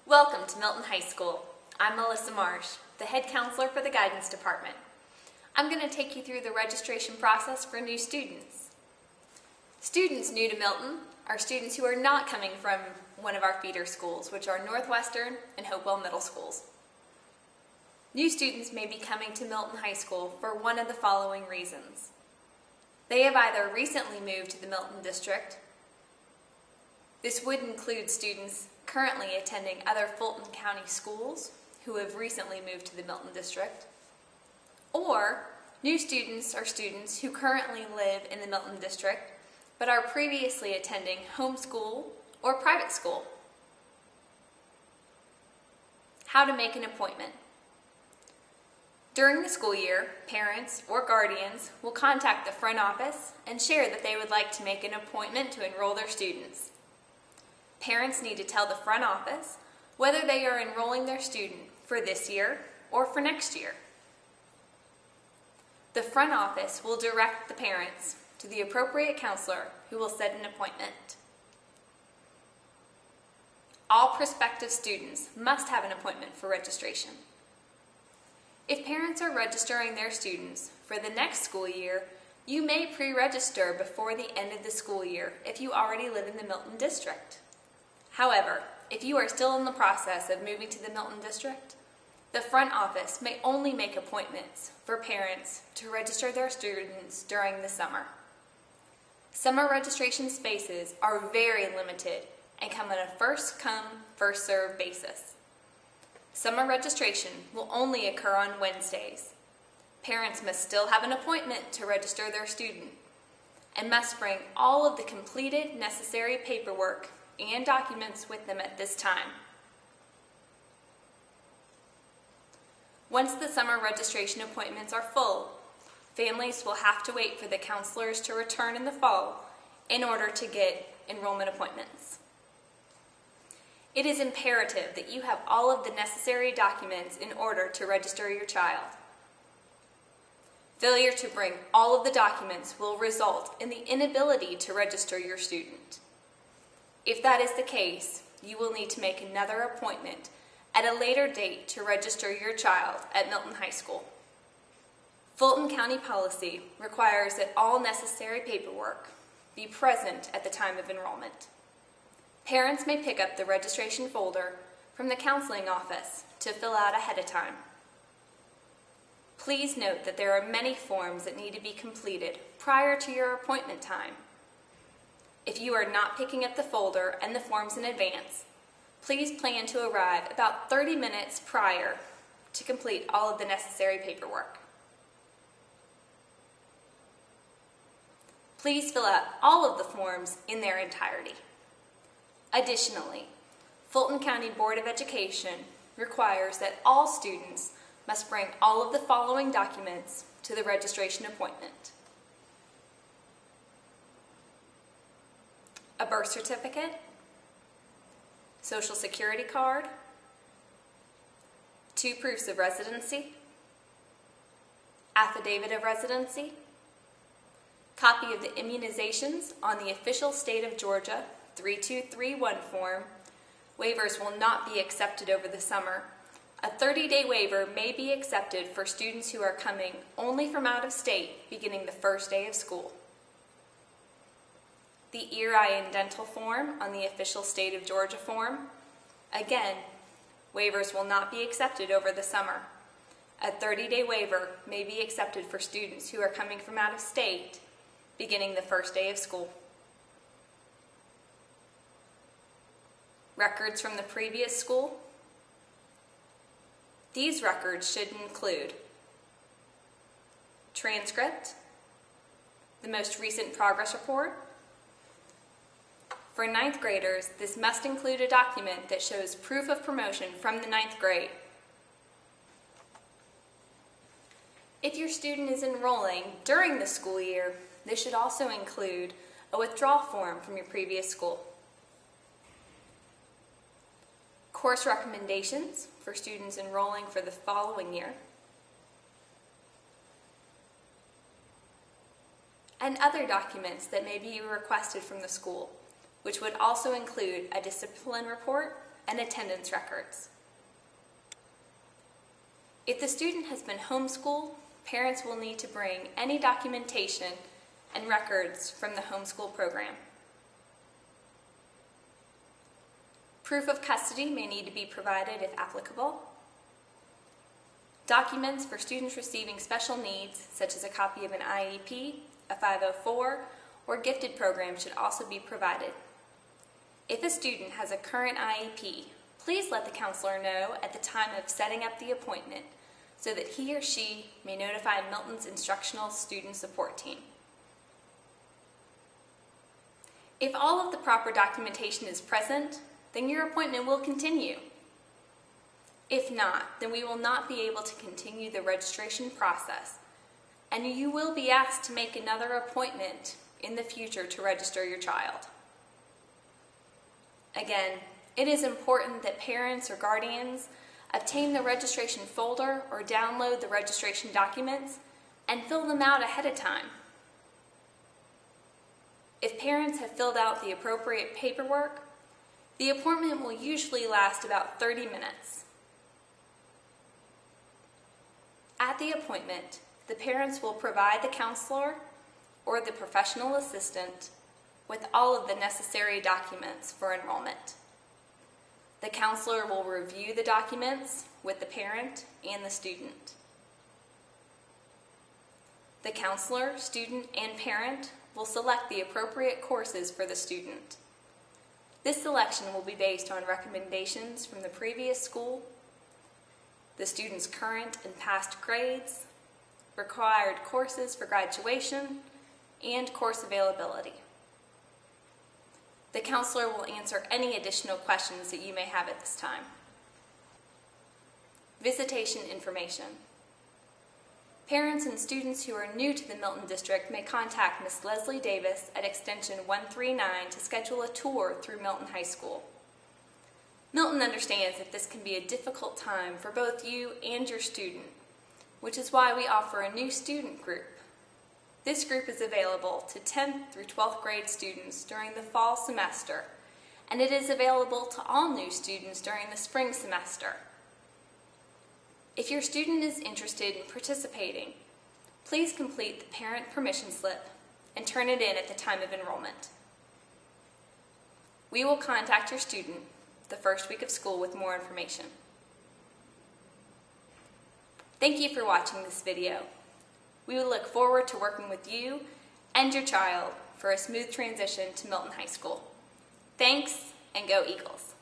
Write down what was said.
Welcome to Milton High School. I'm Melissa Marsh, the head counselor for the guidance department. I'm going to take you through the registration process for new students. Students new to Milton are students who are not coming from one of our feeder schools, which are Northwestern and Hopewell Middle Schools. New students may be coming to Milton High School for one of the following reasons. They have either recently moved to the Milton district. This would include students currently attending other Fulton County schools who have recently moved to the Milton district, or new students are students who currently live in the Milton district but are previously attending homeschool or private school. How to make an appointment. During the school year, parents or guardians will contact the front office and share that they would like to make an appointment to enroll their students. Parents need to tell the front office whether they are enrolling their student for this year or for next year. The front office will direct the parents to the appropriate counselor who will set an appointment. All prospective students must have an appointment for registration. If parents are registering their students for the next school year, you may pre-register before the end of the school year if you already live in the Milton district. However, if you are still in the process of moving to the Milton district, the front office may only make appointments for parents to register their students during the summer. Summer registration spaces are very limited and come on a first-come, first-served basis. Summer registration will only occur on Wednesdays. Parents must still have an appointment to register their student and must bring all of the completed necessary paperwork and documents with them at this time. Once the summer registration appointments are full, families will have to wait for the counselors to return in the fall in order to get enrollment appointments. It is imperative that you have all of the necessary documents in order to register your child. Failure to bring all of the documents will result in the inability to register your student. If that is the case, you will need to make another appointment at a later date to register your child at Milton High School. Fulton County policy requires that all necessary paperwork be present at the time of enrollment. Parents may pick up the registration folder from the counseling office to fill out ahead of time. Please note that there are many forms that need to be completed prior to your appointment time. If you are not picking up the folder and the forms in advance, please plan to arrive about 30 minutes prior to complete all of the necessary paperwork. Please fill out all of the forms in their entirety. Additionally, Fulton County Board of Education requires that all students must bring all of the following documents to the registration appointment: a birth certificate, social security card, 2 proofs of residency, affidavit of residency, copy of the immunizations on the official State of Georgia 3231 form. Waivers will not be accepted over the summer. A 30-day waiver may be accepted for students who are coming only from out of state beginning the first day of school. The ear, eye, and dental form on the official State of Georgia form. Again, waivers will not be accepted over the summer. A 30-day waiver may be accepted for students who are coming from out of state beginning the first day of school. Records from the previous school. These records should include transcript, the most recent progress report. For 9th graders, this must include a document that shows proof of promotion from the 9th grade. If your student is enrolling during the school year, this should also include a withdrawal form from your previous school. Course recommendations for students enrolling for the following year. And other documents that may be requested from the school, which would also include a discipline report and attendance records. If the student has been homeschooled, parents will need to bring any documentation and records from the homeschool program. Proof of custody may need to be provided if applicable. Documents for students receiving special needs, such as a copy of an IEP, a 504, or gifted program should also be provided. If a student has a current IEP, please let the counselor know at the time of setting up the appointment so that he or she may notify Milton's instructional student support team. If all of the proper documentation is present, then your appointment will continue. If not, then we will not be able to continue the registration process, and you will be asked to make another appointment in the future to register your child. Again, it is important that parents or guardians obtain the registration folder or download the registration documents and fill them out ahead of time. If parents have filled out the appropriate paperwork, the appointment will usually last about 30 minutes. At the appointment, the parents will provide the counselor or the professional assistant with all of the necessary documents for enrollment. The counselor will review the documents with the parent and the student. The counselor, student, and parent will select the appropriate courses for the student. This selection will be based on recommendations from the previous school, the student's current and past grades, required courses for graduation, and course availability. The counselor will answer any additional questions that you may have at this time. Visitation information. Parents and students who are new to the Milton District may contact Ms. Leslie Davis at extension 139 to schedule a tour through Milton High School. Milton understands that this can be a difficult time for both you and your student, which is why we offer a new student group. This group is available to 10th through 12th grade students during the fall semester, and it is available to all new students during the spring semester. If your student is interested in participating, please complete the parent permission slip and turn it in at the time of enrollment. We will contact your student the first week of school with more information. Thank you for watching this video. We will look forward to working with you and your child for a smooth transition to Milton High School. Thanks, and go Eagles!